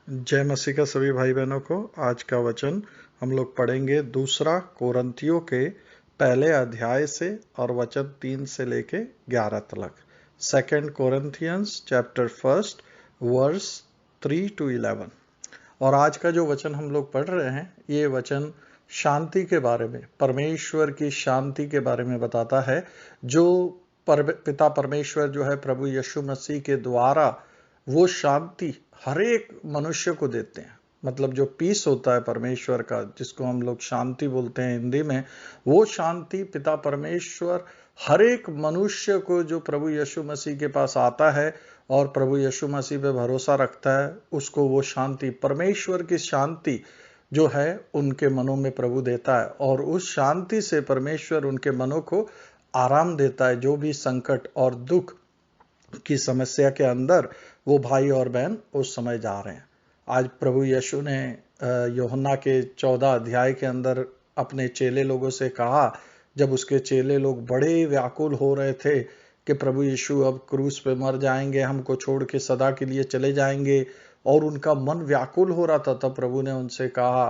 जय मसीह का सभी भाई बहनों को। आज का वचन हम लोग पढ़ेंगे दूसरा कोरंथियों के पहले अध्याय से और वचन 3 से लेके 11 तक। Second Corinthians chapter first verse 3 to 11। और आज का जो वचन हम लोग पढ़ रहे हैं ये वचन शांति के बारे में, परमेश्वर की शांति के बारे में बताता है, जो पिता परमेश्वर जो है प्रभु यीशु मसीह के द्वारा वो शांति हर एक मनुष्य को देते हैं। मतलब जो पीस होता है परमेश्वर का, जिसको हम लोग शांति बोलते हैं हिंदी में, वो शांति पिता परमेश्वर हर एक मनुष्य को जो प्रभु यीशु मसीह के पास आता है और प्रभु यीशु मसीह पे भरोसा रखता है, उसको वो शांति, परमेश्वर की शांति जो है उनके मनों में प्रभु देता है। और उस शांति से परमेश्वर उनके मनों को आराम देता है, जो भी संकट और दुख की समस्या के अंदर वो भाई और बहन उस समय जा रहे हैं। आज प्रभु यीशु ने यूहन्ना के 14 अध्याय के अंदर अपने चेले लोगों से कहा, जब उसके चेले लोग बड़े व्याकुल हो रहे थे कि प्रभु यीशु अब क्रूस पे मर जाएंगे, हमको छोड़ के सदा के लिए चले जाएंगे, और उनका मन व्याकुल हो रहा था, तब प्रभु ने उनसे कहा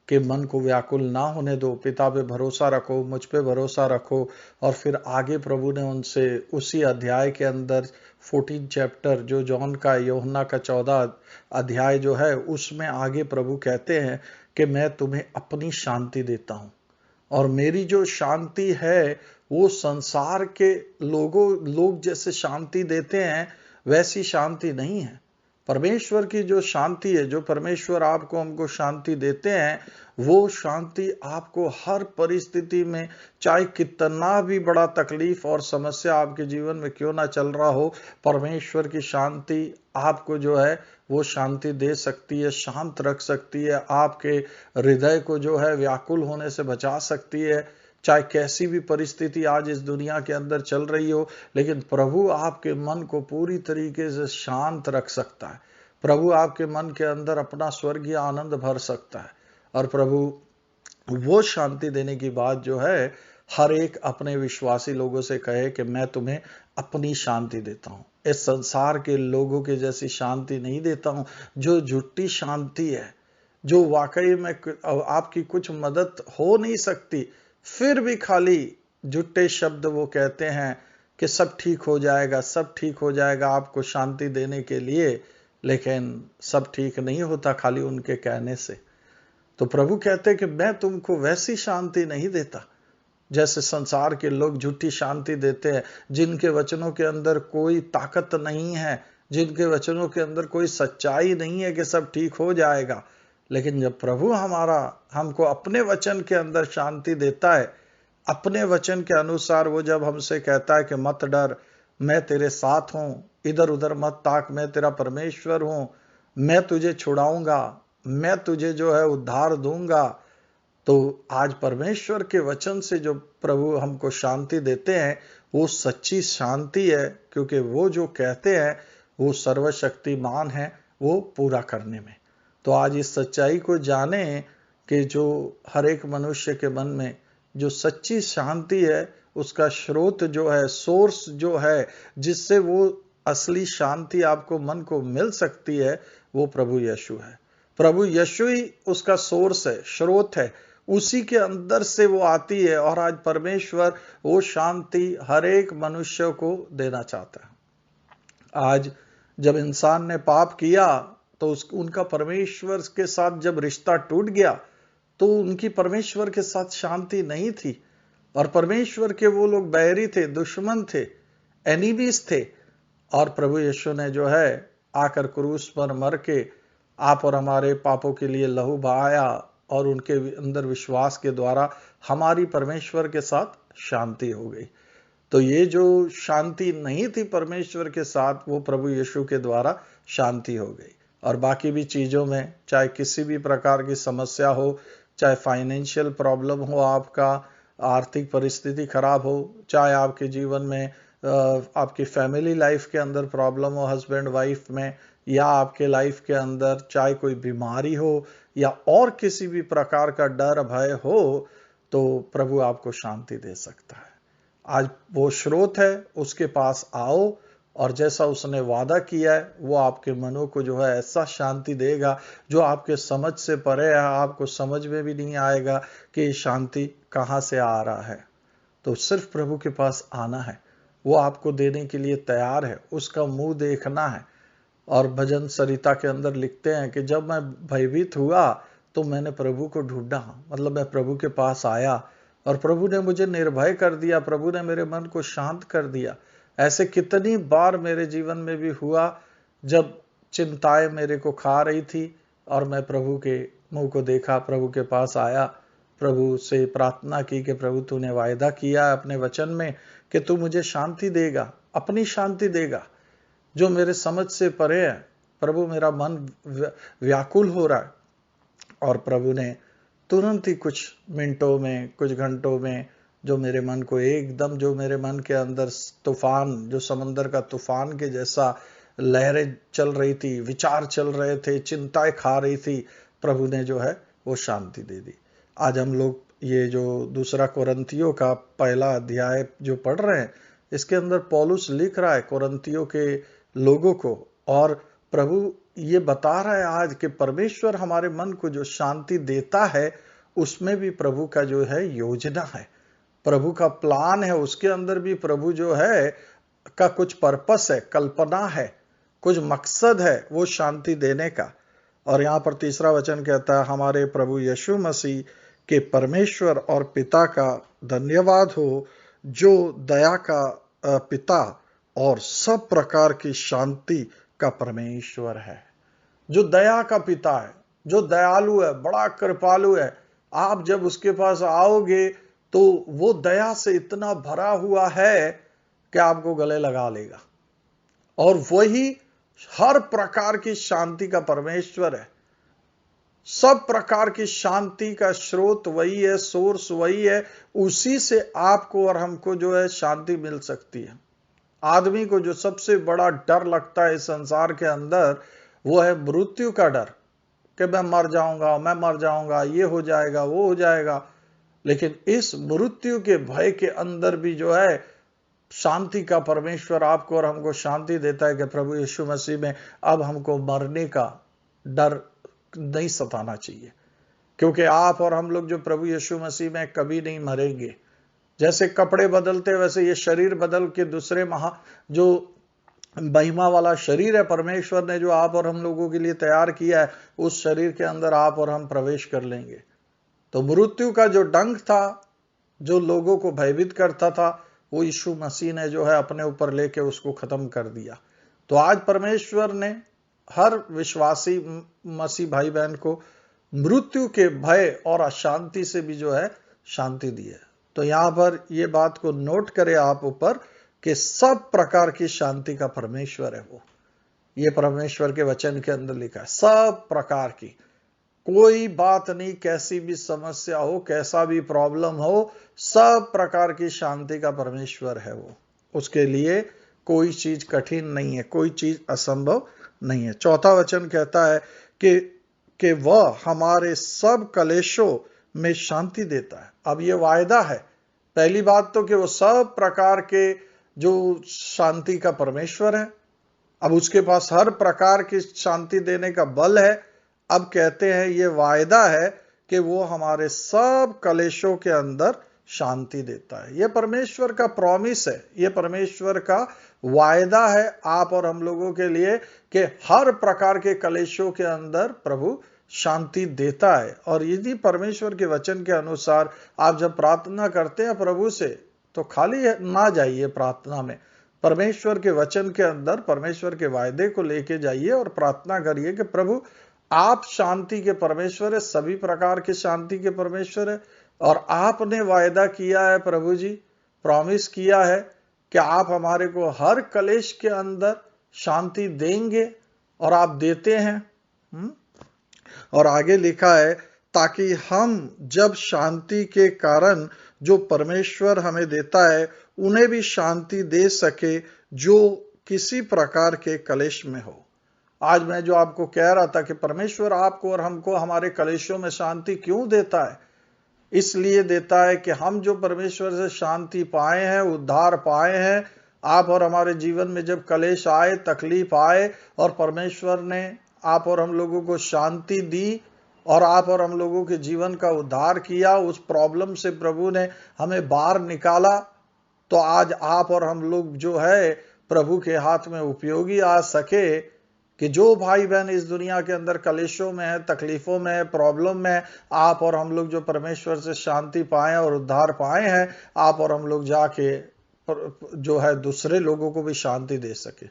कि मन को व्याकुल ना होने दो, पिता पे भरोसा रखो, मुझ पे भरोसा रखो। और फिर आगे प्रभु ने उनसे उसी अध्याय के अंदर 14 चैप्टर जो जॉन का, यूहन्ना का 14 अध्याय जो है, उसमें आगे प्रभु कहते हैं कि मैं तुम्हें अपनी शांति देता हूं, और मेरी जो शांति है वो संसार के लोग जैसे शांति देते हैं वैसी शांति नहीं है। परमेश्वर की जो शांति है, जो परमेश्वर आपको हमको शांति देते हैं, वो शांति आपको हर परिस्थिति में, चाहे कितना भी बड़ा तकलीफ और समस्या आपके जीवन में क्यों ना चल रहा हो, परमेश्वर की शांति आपको जो है वो शांति दे सकती है, शांत रख सकती है, आपके हृदय को जो है व्याकुल होने से बचा सकती है। चाहे कैसी भी परिस्थिति आज इस दुनिया के अंदर चल रही हो, लेकिन प्रभु आपके मन को पूरी तरीके से शांत रख सकता है। प्रभु आपके मन के अंदर अपना स्वर्गीय आनंद भर सकता है। और प्रभु वो शांति देने की बात जो है, हर एक अपने विश्वासी लोगों से कहे कि मैं तुम्हें अपनी शांति देता हूं, इस संसार के लोगों के जैसी शांति नहीं देता हूं, जो झूठी शांति है, जो वाकई में आपकी कुछ मदद हो नहीं सकती, फिर भी खाली झूठे शब्द वो कहते हैं कि सब ठीक हो जाएगा, सब ठीक हो जाएगा, आपको शांति देने के लिए, लेकिन सब ठीक नहीं होता खाली उनके कहने से। तो प्रभु कहते हैं कि मैं तुमको वैसी शांति नहीं देता जैसे संसार के लोग झूठी शांति देते हैं, जिनके वचनों के अंदर कोई ताकत नहीं है, जिनके वचनों के अंदर कोई सच्चाई नहीं है कि सब ठीक हो जाएगा। लेकिन जब प्रभु हमको अपने वचन के अंदर शांति देता है, अपने वचन के अनुसार वो जब हमसे कहता है कि मत डर, मैं तेरे साथ हूं, इधर उधर मत ताक, मैं तेरा परमेश्वर हूं, मैं तुझे छुड़ाऊंगा, मैं तुझे जो है उद्धार दूंगा। तो आज परमेश्वर के वचन से जो प्रभु हमको शांति देते हैं, वो सच्ची शांति है, क्योंकि वो जो कहते हैं वो सर्वशक्तिमान है वो पूरा करने में। तो आज इस सच्चाई को जाने कि जो हर एक मनुष्य के मन में जो सच्ची शांति है, उसका स्रोत जो है, सोर्स जो है, जिससे वो असली शांति आपको मन को मिल सकती है, वो प्रभु यीशु है। प्रभु यीशु ही उसका सोर्स है, स्रोत है, उसी के अंदर से वो आती है। और आज परमेश्वर वो शांति हर एक मनुष्य को देना चाहता है। आज जब इंसान ने पाप किया तो उनका परमेश्वर के साथ जब रिश्ता टूट गया, तो उनकी परमेश्वर के साथ शांति नहीं थी, और परमेश्वर के वो लोग बैरी थे, दुश्मन थे, एनिमीज थे। और प्रभु यीशु ने जो है आकर क्रूस पर मर के आप और हमारे पापों के लिए लहू बहाया, और उनके अंदर विश्वास के द्वारा हमारी परमेश्वर के साथ शांति हो गई। तो ये जो शांति नहीं थी परमेश्वर के साथ, वो प्रभु यीशु के द्वारा शांति हो गई। और बाकी भी चीजों में, चाहे किसी भी प्रकार की समस्या हो, चाहे फाइनेंशियल प्रॉब्लम हो, आपका आर्थिक परिस्थिति खराब हो, चाहे आपके जीवन में आपकी फैमिली लाइफ के अंदर प्रॉब्लम हो, हस्बैंड वाइफ में, या आपके लाइफ के अंदर चाहे कोई बीमारी हो, या और किसी भी प्रकार का डर भय हो, तो प्रभु आपको शांति दे सकता है। आज वो स्रोत है, उसके पास आओ, और जैसा उसने वादा किया है वो आपके मनों को जो है ऐसा शांति देगा जो आपके समझ से परे है, आपको समझ में भी नहीं आएगा कि शांति कहाँ से आ रहा है। तो सिर्फ प्रभु के पास आना है, वो आपको देने के लिए तैयार है, उसका मुंह देखना है। और भजन सरिता के अंदर लिखते हैं कि जब मैं भयभीत हुआ तो मैंने प्रभु को ढूंढा, मतलब मैं प्रभु के पास आया और प्रभु ने मुझे निर्भय कर दिया, प्रभु ने मेरे मन को शांत कर दिया। ऐसे कितनी बार मेरे जीवन में भी हुआ जब चिंताएं मेरे को खा रही थी और मैं प्रभु के मुंह को देखा, प्रभु के पास आया, प्रभु से प्रार्थना की कि प्रभु तूने वायदा किया अपने वचन में कि तू मुझे शांति देगा, अपनी शांति देगा जो मेरे समझ से परे है। प्रभु मेरा मन व्याकुल हो रहा है और प्रभु ने तुरंत ही कुछ मिनटों में, कुछ घंटों में जो मेरे मन को एकदम, जो मेरे मन के अंदर तूफान, जो समंदर का तूफान के जैसा लहरें चल रही थी, विचार चल रहे थे, चिंताएं खा रही थी, प्रभु ने जो है वो शांति दे दी। आज हम लोग ये जो दूसरा कोरिन्थियों का पहला अध्याय जो पढ़ रहे हैं, इसके अंदर पौलुस लिख रहा है कोरिन्थियों के लोगों को, और प्रभु ये बता रहा है आज कि परमेश्वर हमारे मन को जो शांति देता है उसमें भी प्रभु का जो है योजना है, प्रभु का प्लान है, उसके अंदर भी प्रभु जो है का कुछ पर्पस है, कल्पना है, कुछ मकसद है वो शांति देने का। और यहाँ पर तीसरा वचन कहता है, हमारे प्रभु यीशु मसीह के परमेश्वर और पिता का धन्यवाद हो, जो दया का पिता और सब प्रकार की शांति का परमेश्वर है। जो दया का पिता है, जो दयालु है, बड़ा कृपालु है। आप जब उसके पास आओगे तो वो दया से इतना भरा हुआ है कि आपको गले लगा लेगा, और वही हर प्रकार की शांति का परमेश्वर है। सब प्रकार की शांति का स्रोत वही है, सोर्स वही है, उसी से आपको और हमको जो है शांति मिल सकती है। आदमी को जो सबसे बड़ा डर लगता है इस संसार के अंदर वो है मृत्यु का डर, कि मैं मर जाऊंगा, ये हो जाएगा, वो हो जाएगा। लेकिन इस मृत्यु के भय के अंदर भी जो है शांति का परमेश्वर आपको और हमको शांति देता है कि प्रभु यीशु मसीह में अब हमको मरने का डर नहीं सताना चाहिए, क्योंकि आप और हम लोग जो प्रभु यीशु मसीह में कभी नहीं मरेंगे। जैसे कपड़े बदलते वैसे ये शरीर बदल के दूसरे जो महिमा वाला शरीर है परमेश्वर ने जो आप और हम लोगों के लिए तैयार किया है, उस शरीर के अंदर आप और हम प्रवेश कर लेंगे। तो मृत्यु का जो डंक था, जो लोगों को भयभीत करता था, वो यीशु मसीह ने जो है अपने ऊपर लेके उसको खत्म कर दिया। तो आज परमेश्वर ने हर विश्वासी मसीह भाई बहन को मृत्यु के भय और अशांति से भी जो है शांति दी है। तो यहां पर ये बात को नोट करें आप ऊपर कि सब प्रकार की शांति का परमेश्वर है वो। ये परमेश्वर के वचन के अंदर लिखा है, सब प्रकार की, कोई बात नहीं, कैसी भी समस्या हो, कैसा भी प्रॉब्लम हो, सब प्रकार की शांति का परमेश्वर है वो। उसके लिए कोई चीज कठिन नहीं है, कोई चीज असंभव नहीं है। चौथा वचन कहता है कि वह हमारे सब कलेशों में शांति देता है। अब ये वायदा है, पहली बात तो कि वो सब प्रकार के जो शांति का परमेश्वर है, अब उसके पास हर प्रकार की शांति देने का बल है। अब कहते हैं ये वायदा है कि वो हमारे सब कलेशों के अंदर शांति देता है। ये परमेश्वर का प्रॉमिस है, ये परमेश्वर का वायदा है आप और हम लोगों के लिए कि हर प्रकार के कलेशों के अंदर प्रभु शांति देता है। और यदि परमेश्वर के वचन के अनुसार आप जब प्रार्थना करते हैं प्रभु से, तो खाली ना जाइए प्रार्थना में, परमेश्वर के वचन के अंदर परमेश्वर के वायदे को लेके जाइए और प्रार्थना करिए कि प्रभु आप शांति के परमेश्वर है, सभी प्रकार के शांति के परमेश्वर है, और आपने वायदा किया है प्रभु जी, प्रॉमिस किया है कि आप हमारे को हर कलेश के अंदर शांति देंगे, और आप देते हैं। और आगे लिखा है, ताकि हम जब शांति के कारण जो परमेश्वर हमें देता है उन्हें भी शांति दे सके जो किसी प्रकार के कलेश में हो। आज मैं जो आपको कह रहा था कि परमेश्वर आपको और हमको हमारे कलेशों में शांति क्यों देता है, इसलिए देता है कि हम जो परमेश्वर से शांति पाए हैं, उद्धार पाए हैं, आप और हमारे जीवन में जब कलेश आए, तकलीफ आए और परमेश्वर ने आप और हम लोगों को शांति दी और आप और हम लोगों के जीवन का उद्धार किया, उस प्रॉब्लम से प्रभु ने हमें बाहर निकाला, तो आज आप और हम लोग जो है प्रभु के हाथ में उपयोगी आ सके कि जो भाई बहन इस दुनिया के अंदर कलेशों में है, तकलीफों में है, प्रॉब्लम में है, आप और हम लोग जो परमेश्वर से शांति पाए और उद्धार पाए हैं, आप और हम लोग जाके जो है दूसरे लोगों को भी शांति दे सके,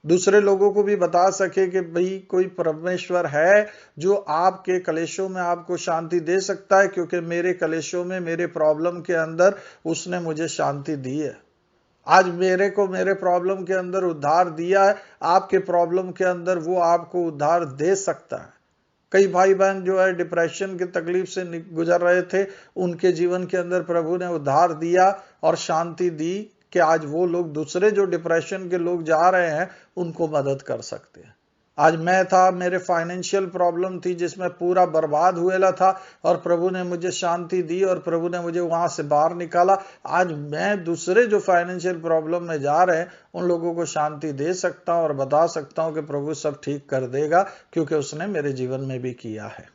दूसरे लोगों को भी बता सके कि भाई कोई परमेश्वर है जो आपके कलेशों में आपको शांति दे सकता है, क्योंकि मेरे कलेशों में, मेरे प्रॉब्लम के अंदर उसने मुझे शांति दी है। आज मेरे को मेरे प्रॉब्लम के अंदर उद्धार दिया है, आपके प्रॉब्लम के अंदर वो आपको उद्धार दे सकता है। कई भाई बहन जो है डिप्रेशन की तकलीफ से गुजर रहे थे, उनके जीवन के अंदर प्रभु ने उद्धार दिया और शांति दी कि आज वो लोग दूसरे जो डिप्रेशन के लोग जा रहे हैं उनको मदद कर सकते हैं। आज मैं था, मेरे फाइनेंशियल प्रॉब्लम थी जिसमें पूरा बर्बाद हुएला था और प्रभु ने मुझे शांति दी और प्रभु ने मुझे वहां से बाहर निकाला। आज मैं दूसरे जो फाइनेंशियल प्रॉब्लम में जा रहे हैं उन लोगों को शांति दे सकता हूं और बता सकता हूं कि प्रभु सब ठीक कर देगा, क्योंकि उसने मेरे जीवन में भी किया है।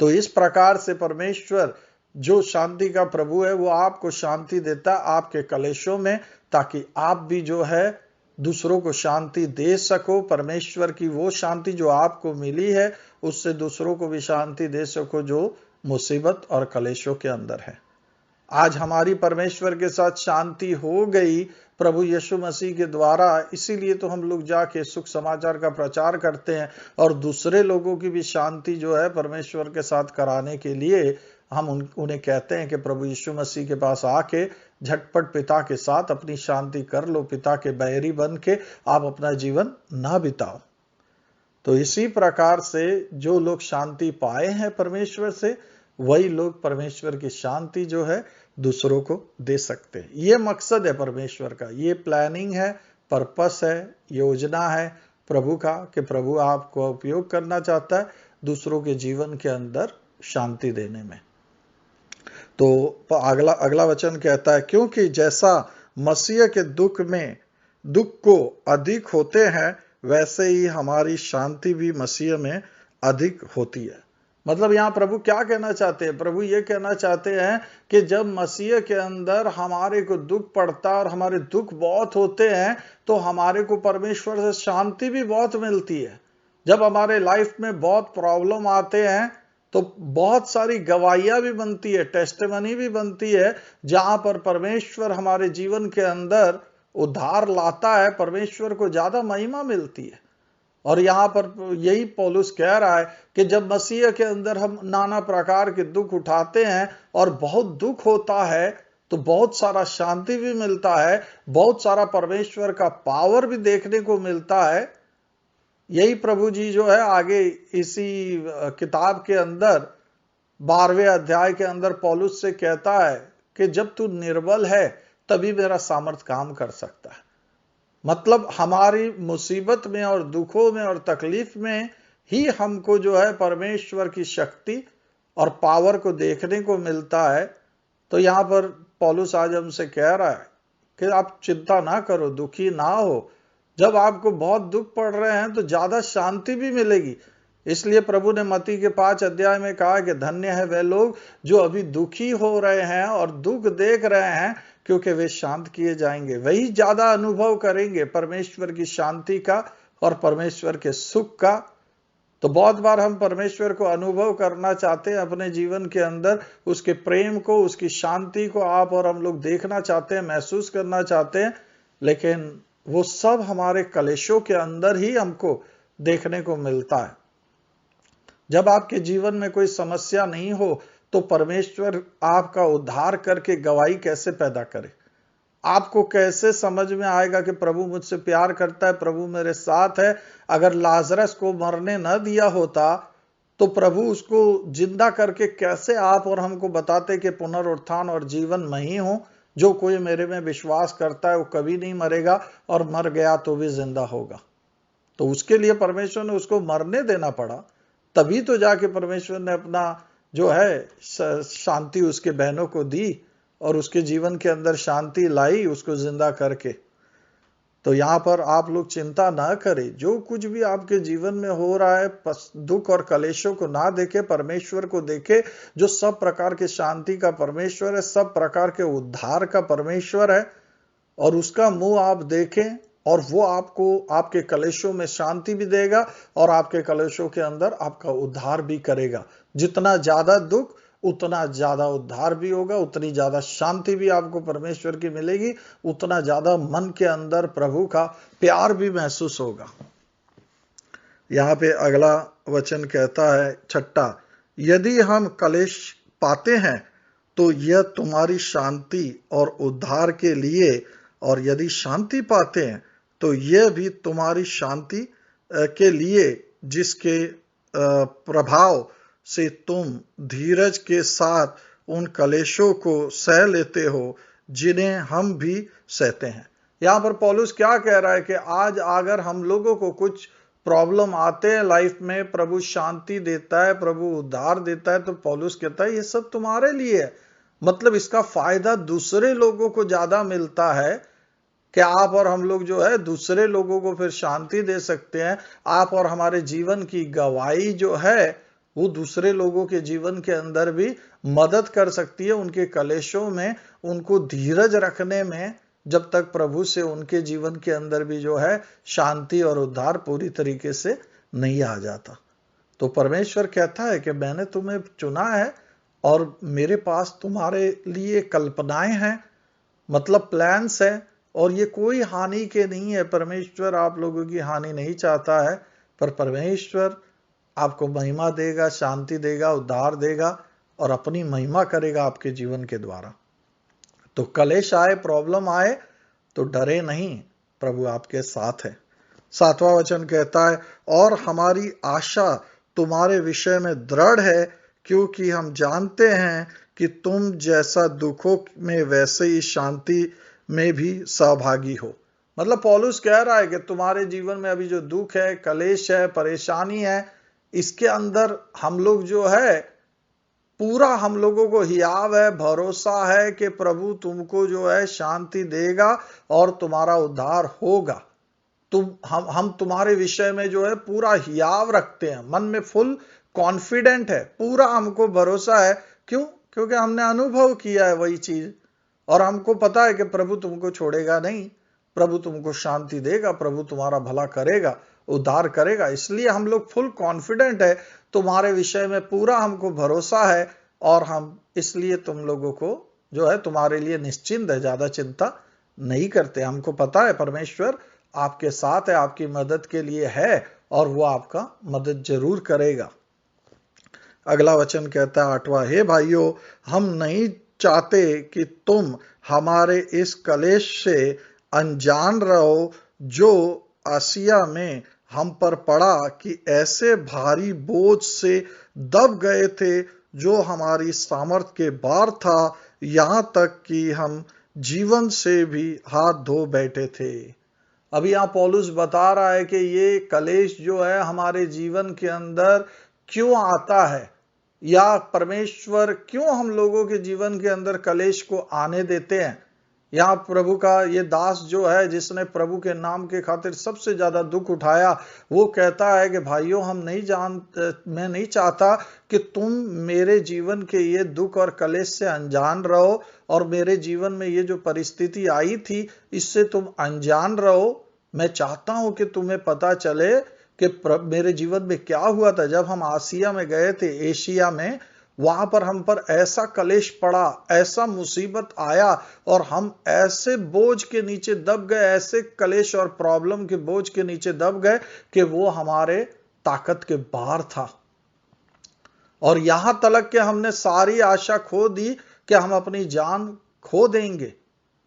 तो इस प्रकार से परमेश्वर जो शांति का प्रभु है वो आपको शांति देता है आपके कलेशों में, ताकि आप भी जो है दूसरों को शांति दे सको। परमेश्वर की वो शांति जो आपको मिली है उससे दूसरों को भी शांति दे सको जो मुसीबत और कलेशों के अंदर है। आज हमारी परमेश्वर के साथ शांति हो गई प्रभु यीशु मसीह के द्वारा, इसीलिए तो हम लोग जाके सुख समाचार का प्रचार करते हैं और दूसरे लोगों की भी शांति जो है परमेश्वर के साथ कराने के लिए हम उन्हें कहते हैं कि प्रभु यीशु मसीह के पास आके झटपट पिता के साथ अपनी शांति कर लो, पिता के बैरी बन के आप अपना जीवन ना बिताओ। तो इसी प्रकार से जो लोग शांति पाए हैं परमेश्वर से, वही लोग परमेश्वर की शांति जो है दूसरों को दे सकते हैं। ये मकसद है परमेश्वर का, ये प्लानिंग है, पर्पस है, योजना है प्रभु का कि प्रभु आपको उपयोग करना चाहता है दूसरों के जीवन के अंदर शांति देने में। तो अगला वचन कहता है, क्योंकि जैसा मसीह के दुख में दुख को अधिक होते हैं वैसे ही हमारी शांति भी मसीह में अधिक होती है। मतलब यहाँ प्रभु क्या कहना चाहते हैं? प्रभु ये कहना चाहते हैं कि जब मसीह के अंदर हमारे को दुख पड़ता है और हमारे दुख बहुत होते हैं तो हमारे को परमेश्वर से शांति भी बहुत मिलती है। जब हमारे लाइफ में बहुत प्रॉब्लम आते हैं तो बहुत सारी गवाहियां भी बनती है, टेस्टिमनी भी बनती है, जहां पर परमेश्वर हमारे जीवन के अंदर उद्धार लाता है, परमेश्वर को ज्यादा महिमा मिलती है। और यहाँ पर यही पौलुस कह रहा है कि जब मसीह के अंदर हम नाना प्रकार के दुख उठाते हैं और बहुत दुख होता है तो बहुत सारा शांति भी मिलता है, बहुत सारा परमेश्वर का पावर भी देखने को मिलता है। यही प्रभु जी जो है आगे इसी किताब के अंदर 12वें अध्याय के अंदर पौलुस से कहता है कि जब तू निर्बल है तभी मेरा सामर्थ काम कर सकता है। मतलब हमारी मुसीबत में और दुखों में और तकलीफ में ही हमको जो है परमेश्वर की शक्ति और पावर को देखने को मिलता है। तो यहाँ पर पौलुस आज हमसे कह रहा है कि आप चिंता ना करो, दुखी ना हो। जब आपको बहुत दुख पड़ रहे हैं तो ज्यादा शांति भी मिलेगी। इसलिए प्रभु ने मत्ती के 5 अध्याय में कहा कि धन्य है वे लोग जो अभी दुखी हो रहे हैं और दुख देख रहे हैं, क्योंकि वे शांत किए जाएंगे। वही ज्यादा अनुभव करेंगे परमेश्वर की शांति का और परमेश्वर के सुख का। तो बहुत बार हम परमेश्वर को अनुभव करना चाहते हैं अपने जीवन के अंदर, उसके प्रेम को, उसकी शांति को आप और हम लोग देखना चाहते हैं, महसूस करना चाहते हैं, लेकिन वो सब हमारे कलेशों के अंदर ही हमको देखने को मिलता है। जब आपके जीवन में कोई समस्या नहीं हो तो परमेश्वर आपका उद्धार करके गवाही कैसे पैदा करे? आपको कैसे समझ में आएगा कि प्रभु मुझसे प्यार करता है, प्रभु मेरे साथ है? अगर लाजरस को मरने न दिया होता तो प्रभु उसको जिंदा करके कैसे आप और हमको बताते कि पुनरुत्थान और जीवन मैं ही हूं, जो कोई मेरे में विश्वास करता है वो कभी नहीं मरेगा और मर गया तो भी जिंदा होगा। तो उसके लिए परमेश्वर ने उसको मरने देना पड़ा, तभी तो जाके परमेश्वर ने अपना जो है शांति उसके बहनों को दी और उसके जीवन के अंदर शांति लाई उसको जिंदा करके। तो यहाँ पर आप लोग चिंता ना करें, जो कुछ भी आपके जीवन में हो रहा है दुख और कलेशों को ना देखे, परमेश्वर को देखे जो सब प्रकार के शांति का परमेश्वर है, सब प्रकार के उद्धार का परमेश्वर है, और उसका मुंह आप देखें और वो आपको आपके कलेशों में शांति भी देगा और आपके कलेशों के अंदर आपका उद्धार भी करेगा। जितना ज्यादा दुख उतना ज्यादा उद्धार भी होगा, उतनी ज्यादा शांति भी आपको परमेश्वर की मिलेगी, उतना ज्यादा मन के अंदर प्रभु का प्यार भी महसूस होगा। यहाँ पे अगला वचन कहता है 6, यदि हम कलेश पाते हैं तो यह तुम्हारी शांति और उद्धार के लिए, और यदि शांति पाते हैं तो यह भी तुम्हारी शांति के लिए, जिसके प्रभाव से तुम धीरज के साथ उन कलेशों को सह लेते हो जिन्हें हम भी सहते हैं। यहाँ पर पौलुस क्या कह रहा है कि आज अगर हम लोगों को कुछ प्रॉब्लम आते हैं लाइफ में, प्रभु शांति देता है, प्रभु उद्धार देता है, तो पौलुस कहता है ये सब तुम्हारे लिए है। मतलब इसका फायदा दूसरे लोगों को ज्यादा मिलता है कि आप और हम लोग जो है दूसरे लोगों को फिर शांति दे सकते हैं। आप और हमारे जीवन की गवाही जो है वो दूसरे लोगों के जीवन के अंदर भी मदद कर सकती है, उनके कलेशों में, उनको धीरज रखने में, जब तक प्रभु से उनके जीवन के अंदर भी जो है शांति और उद्धार पूरी तरीके से नहीं आ जाता। तो परमेश्वर कहता है कि मैंने तुम्हें चुना है और मेरे पास तुम्हारे लिए कल्पनाएं हैं, मतलब प्लान्स है, और ये कोई हानि के नहीं है। परमेश्वर आप लोगों की हानि नहीं चाहता है, पर परमेश्वर आपको महिमा देगा, शांति देगा, उद्धार देगा और अपनी महिमा करेगा आपके जीवन के द्वारा। तो कलेश आए, प्रॉब्लम आए तो डरे नहीं, प्रभु आपके साथ है। 7वां वचन कहता है, और हमारी आशा तुम्हारे विषय में दृढ़ है, क्योंकि हम जानते हैं कि तुम जैसा दुखों में वैसे ही शांति में भी सहभागी हो। मतलब पौलुस कह रहा है कि तुम्हारे जीवन में अभी जो दुख है, कलेश है, परेशानी है, इसके अंदर हम लोग जो है पूरा, हम लोगों को हियाव है, भरोसा है कि प्रभु तुमको जो है शांति देगा और तुम्हारा उद्धार होगा। हम तुम्हारे विषय में जो है पूरा हियाव रखते हैं, मन में फुल कॉन्फिडेंट है, पूरा हमको भरोसा है। क्यों? क्योंकि हमने अनुभव किया है वही चीज, और हमको पता है कि प्रभु तुमको छोड़ेगा नहीं, प्रभु तुमको शांति देगा, प्रभु तुम्हारा भला करेगा, उद्धार करेगा। इसलिए हम लोग फुल कॉन्फिडेंट है, तुम्हारे विषय में पूरा हमको भरोसा है, और हम इसलिए तुम लोगों को जो है तुम्हारे लिए निश्चिंत है, ज्यादा चिंता नहीं करते। हमको पता है परमेश्वर आपके साथ है, आपकी मदद के लिए है, और वो आपका मदद जरूर करेगा। अगला वचन कहता है 8वां, हे भाइयों, हम नहीं चाहते कि तुम हमारे इस कलेश से अनजान रहो जो आसिया में हम पर पड़ा, कि ऐसे भारी बोझ से दब गए थे जो हमारी सामर्थ के बाहर था, यहाँ तक कि हम जीवन से भी हाथ धो बैठे थे। अभी यहाँ पौलुस बता रहा है कि ये कलेश जो है हमारे जीवन के अंदर क्यों आता है, या परमेश्वर क्यों हम लोगों के जीवन के अंदर कलेश को आने देते हैं। यहाँ प्रभु का ये दास जो है, जिसने प्रभु के नाम के खातिर सबसे ज्यादा दुख उठाया, वो कहता है कि भाइयों, मैं नहीं चाहता कि तुम मेरे जीवन के ये दुख और कलेश से अनजान रहो, और मेरे जीवन में ये जो परिस्थिति आई थी इससे तुम अनजान रहो। मैं चाहता हूं कि तुम्हें पता चले कि मेरे जीवन में क्या हुआ था। जब हम आसिया में गए थे, एशिया में, वहां पर हम पर ऐसा कलेश पड़ा, ऐसा मुसीबत आया, और हम ऐसे बोझ के नीचे दब गए, ऐसे कलेश और प्रॉब्लम के बोझ के नीचे दब गए कि वो हमारे ताकत के बाहर था। और यहां तक कि हमने सारी आशा खो दी कि हम अपनी जान खो देंगे।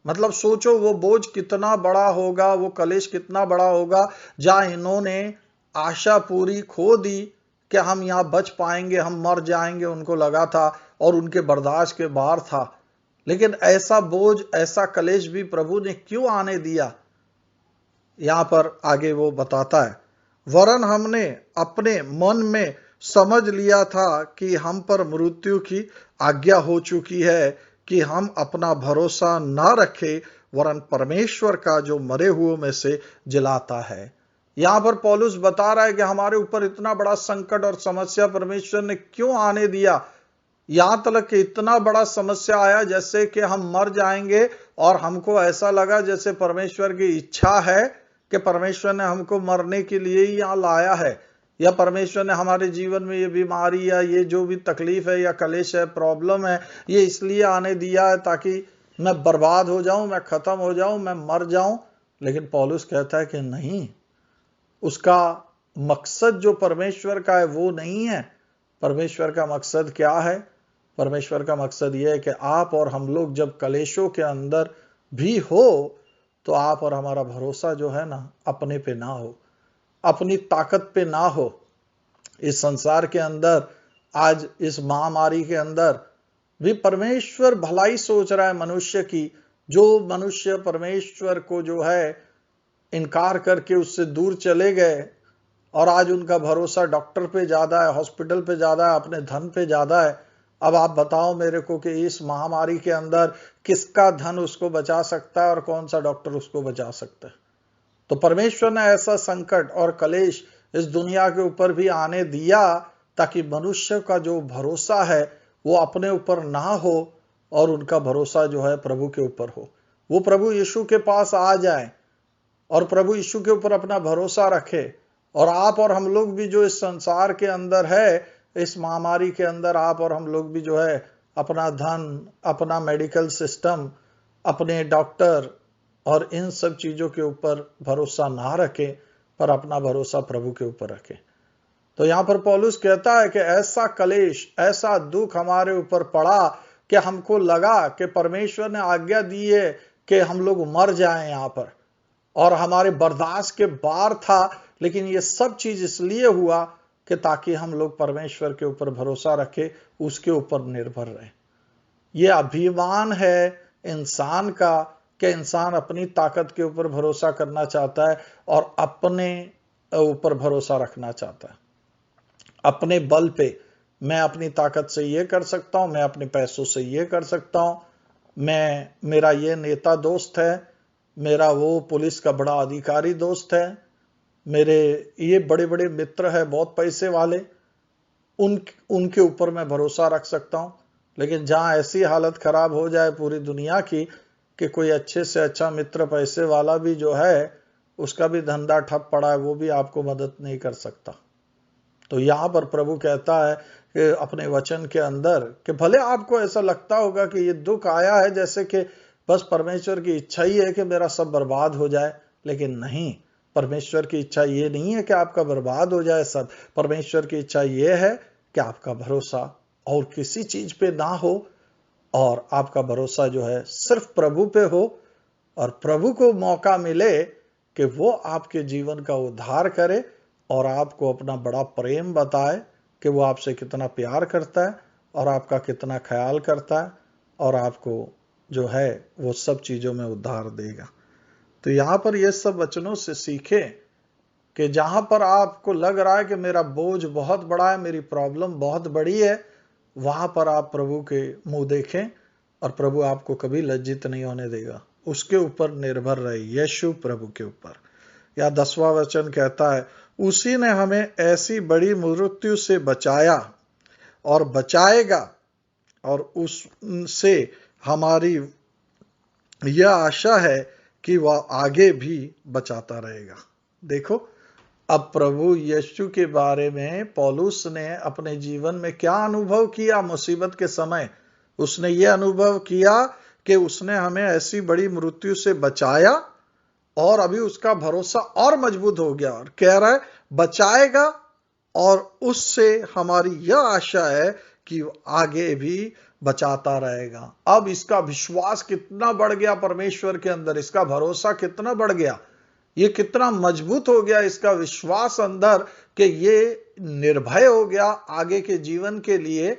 मतलब सोचो वो बोझ कितना बड़ा होगा, वो कलेश कितना बड़ा होगा, जहां इन्होंने आशा पूरी खो दी कि हम यहां बच पाएंगे, हम मर जाएंगे, उनको लगा था, और उनके बर्दाश्त के बाहर था। लेकिन ऐसा बोझ, ऐसा कलेश भी प्रभु ने क्यों आने दिया, यहां पर आगे वो बताता है, वरन हमने अपने मन में समझ लिया था कि हम पर मृत्यु की आज्ञा हो चुकी है, कि हम अपना भरोसा न रखें, वरन परमेश्वर का जो मरे हुओं में से जिलाता है। यहां पर पौलुस बता रहा है कि हमारे ऊपर इतना बड़ा संकट और समस्या परमेश्वर ने क्यों आने दिया। यहां तक कि इतना बड़ा समस्या आया जैसे कि हम मर जाएंगे, और हमको ऐसा लगा जैसे परमेश्वर की इच्छा है कि परमेश्वर ने हमको मरने के लिए ही यहां लाया है, या परमेश्वर ने हमारे जीवन में ये बीमारी या ये जो भी तकलीफ है या कलेश है, प्रॉब्लम है, ये इसलिए आने दिया है ताकि मैं बर्बाद हो जाऊं, मैं खत्म हो जाऊं, मैं मर जाऊं। लेकिन पौलुस कहता है कि नहीं, उसका मकसद जो परमेश्वर का है वो नहीं है। परमेश्वर का मकसद क्या है? परमेश्वर का मकसद यह है कि आप और हम लोग जब कलेशों के अंदर भी हो, तो आप और हमारा भरोसा जो है ना, अपने पे ना हो, अपनी ताकत पे ना हो। इस संसार के अंदर, आज इस महामारी के अंदर भी परमेश्वर भलाई सोच रहा है मनुष्य की। जो मनुष्य परमेश्वर को जो है इनकार करके उससे दूर चले गए, और आज उनका भरोसा डॉक्टर पे ज्यादा है, हॉस्पिटल पे ज्यादा है, अपने धन पे ज्यादा है। अब आप बताओ मेरे को कि इस महामारी के अंदर किसका धन उसको बचा सकता है और कौन सा डॉक्टर उसको बचा सकता है? तो परमेश्वर ने ऐसा संकट और कलेश इस दुनिया के ऊपर भी आने दिया ताकि मनुष्य का जो भरोसा है वो अपने ऊपर ना हो, और उनका भरोसा जो है प्रभु के ऊपर हो। वो प्रभु यीशु के पास आ जाए और प्रभु यीशु के ऊपर अपना भरोसा रखे। और आप और हम लोग भी जो इस संसार के अंदर है, इस महामारी के अंदर आप और हम लोग भी जो है अपना धन, अपना मेडिकल सिस्टम, अपने डॉक्टर और इन सब चीजों के ऊपर भरोसा ना रखें, पर अपना भरोसा प्रभु के ऊपर रखें। तो यहां पर पौलुस कहता है कि ऐसा कलेश, ऐसा दुख हमारे ऊपर पड़ा कि हमको लगा कि परमेश्वर ने आज्ञा दी है कि हम लोग मर जाएं यहां पर, और हमारे बर्दाश्त के बाहर था। लेकिन ये सब चीज इसलिए हुआ कि ताकि हम लोग परमेश्वर के ऊपर भरोसा रखें, उसके ऊपर निर्भर रहे। ये अभिमान है इंसान का कि इंसान अपनी ताकत के ऊपर भरोसा करना चाहता है और अपने ऊपर भरोसा रखना चाहता है, अपने बल पे। मैं अपनी ताकत से ये कर सकता हूं, मैं अपने पैसों से ये कर सकता हूं, मेरा ये नेता दोस्त है, मेरा वो पुलिस का बड़ा अधिकारी दोस्त है, मेरे ये बड़े बड़े मित्र है बहुत पैसे वाले, उनके ऊपर मैं भरोसा रख सकता हूं। लेकिन जहां ऐसी हालत खराब हो जाए पूरी दुनिया की कि कोई अच्छे से अच्छा मित्र पैसे वाला भी जो है उसका भी धंधा ठप पड़ा है, वो भी आपको मदद नहीं कर सकता। तो यहां पर प्रभु कहता है कि अपने वचन के अंदर कि भले आपको ऐसा लगता होगा कि ये दुख आया है जैसे कि बस परमेश्वर की इच्छा ही है कि मेरा सब बर्बाद हो जाए, लेकिन नहीं, परमेश्वर की इच्छा ये नहीं है कि आपका बर्बाद हो जाए सब। परमेश्वर की इच्छा ये है कि आपका भरोसा और किसी चीज पे ना हो, और आपका भरोसा जो है सिर्फ प्रभु पे हो, और प्रभु को मौका मिले कि वो आपके जीवन का उद्धार करे और आपको अपना बड़ा प्रेम बताए कि वो आपसे कितना प्यार करता है और आपका कितना ख्याल करता है, और आपको जो है वो सब चीजों में उद्धार देगा। तो यहां पर ये सब वचनों से सीखें कि जहां पर आपको लग रहा है कि मेरा बोझ बहुत बड़ा है, मेरी प्रॉब्लम बहुत बड़ी है, वहां पर आप प्रभु के मुंह देखें और प्रभु आपको कभी लज्जित नहीं होने देगा। उसके ऊपर निर्भर रहे, यीशु प्रभु के ऊपर। या 10वां वचन कहता है, उसी ने हमें ऐसी बड़ी मृत्यु से बचाया और बचाएगा, और उससे हमारी यह आशा है कि वह आगे भी बचाता रहेगा। देखो, अब प्रभु यीशु के बारे में पौलुस ने अपने जीवन में क्या अनुभव किया मुसीबत के समय। उसने ये अनुभव किया कि उसने हमें ऐसी बड़ी मृत्यु से बचाया, और अभी उसका भरोसा और मजबूत हो गया, और कह रहा है बचाएगा, और उससे हमारी यह आशा है कि आगे भी बचाता रहेगा। अब इसका विश्वास कितना बढ़ गया परमेश्वर के अंदर, इसका भरोसा कितना बढ़ गया, ये कितना मजबूत हो गया इसका विश्वास अंदर कि ये निर्भय हो गया आगे के जीवन के लिए,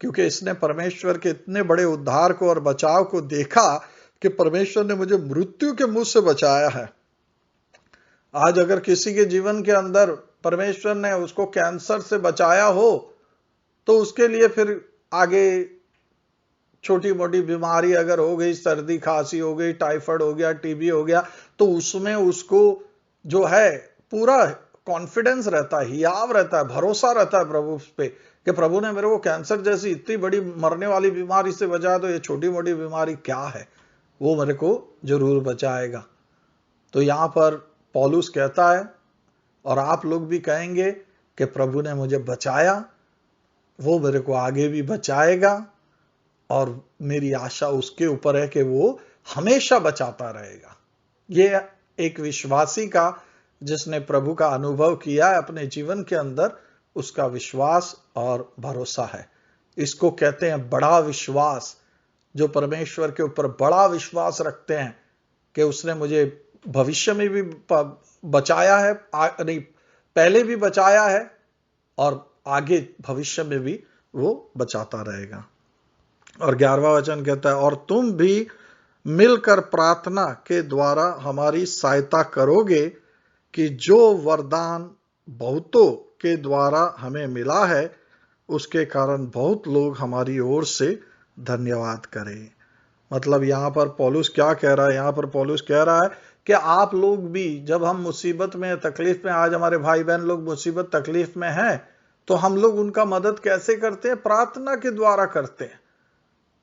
क्योंकि इसने परमेश्वर के इतने बड़े उद्धार को और बचाव को देखा कि परमेश्वर ने मुझे मृत्यु के मुंह से बचाया है। आज अगर किसी के जीवन के अंदर परमेश्वर ने उसको कैंसर से बचाया हो, तो उसके लिए फिर आगे छोटी मोटी बीमारी अगर हो गई, सर्दी खांसी हो गई, टाइफाइड हो गया, टीबी हो गया, तो उसमें उसको जो है पूरा कॉन्फिडेंस रहता है, हियाव रहता है, भरोसा रहता है प्रभु पे कि प्रभु ने मेरे को कैंसर जैसी इतनी बड़ी मरने वाली बीमारी से बचाया, तो ये छोटी मोटी बीमारी क्या है, वो मेरे को जरूर बचाएगा। तो यहां पर पौलुस कहता है, और आप लोग भी कहेंगे कि प्रभु ने मुझे बचाया, वो मेरे को आगे भी बचाएगा, और मेरी आशा उसके ऊपर है कि वो हमेशा बचाता रहेगा। ये एक विश्वासी का, जिसने प्रभु का अनुभव किया है अपने जीवन के अंदर, उसका विश्वास और भरोसा है। इसको कहते हैं बड़ा विश्वास। जो परमेश्वर के ऊपर बड़ा विश्वास रखते हैं कि उसने मुझे भविष्य में भी बचाया है, नहीं पहले भी बचाया है, और आगे भविष्य में भी वो बचाता रहेगा। और 11वां वचन कहता है, और तुम भी मिलकर प्रार्थना के द्वारा हमारी सहायता करोगे कि जो वरदान बहुतों के द्वारा हमें मिला है, उसके कारण बहुत लोग हमारी ओर से धन्यवाद करें। मतलब यहां पर पौलुस क्या कह रहा है? यहां पर पौलुस कह रहा है कि आप लोग भी जब हम मुसीबत में, तकलीफ में, आज हमारे भाई बहन लोग मुसीबत तकलीफ में हैं, तो हम लोग उनका मदद कैसे करते हैं? प्रार्थना के द्वारा करते हैं।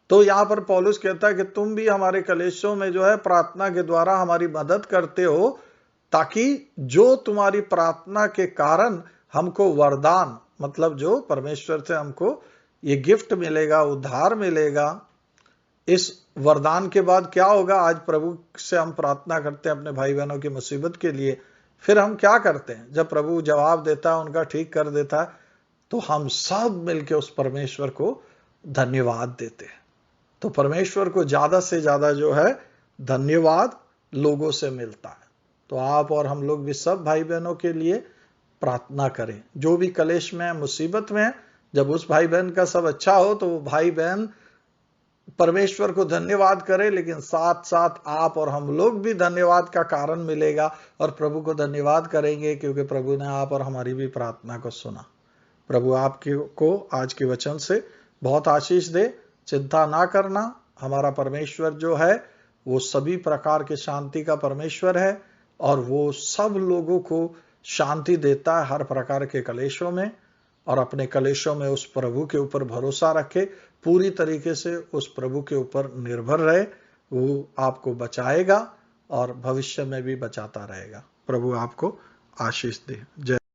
तो यहां पर पौलुस कहता है कि तुम भी हमारे कलेशों में जो है प्रार्थना के द्वारा हमारी मदद करते हो, ताकि जो तुम्हारी प्रार्थना के कारण हमको वरदान, मतलब जो परमेश्वर से हमको ये गिफ्ट मिलेगा, उद्धार मिलेगा, इस वरदान के बाद क्या होगा? आज प्रभु से हम प्रार्थना करते हैं अपने भाई बहनों की मुसीबत के लिए, फिर हम क्या करते हैं? जब प्रभु जवाब देता है, उनका ठीक कर देता है, तो हम सब मिलके उस परमेश्वर को धन्यवाद देते हैं। तो परमेश्वर को ज्यादा से ज्यादा जो है धन्यवाद लोगों से मिलता है। तो आप और हम लोग भी सब भाई बहनों के लिए प्रार्थना करें, जो भी कलेश में है, मुसीबत में है। जब उस भाई बहन का सब अच्छा हो, तो वो भाई बहन परमेश्वर को धन्यवाद करें, लेकिन साथ साथ आप और हम लोग भी धन्यवाद का कारण मिलेगा, और प्रभु को धन्यवाद करेंगे, क्योंकि प्रभु ने आप और हमारी भी प्रार्थना को सुना। प्रभु आपको आज के वचन से बहुत आशीष दे। चिंता ना करना, हमारा परमेश्वर जो है वो सभी प्रकार के शांति का परमेश्वर है, और वो सब लोगों को शांति देता है हर प्रकार के कलेशों में। और अपने कलेशों में उस प्रभु के ऊपर भरोसा रखे, पूरी तरीके से उस प्रभु के ऊपर निर्भर रहे, वो आपको बचाएगा और भविष्य में भी बचाता रहेगा। प्रभु आपको आशीष दे। जय।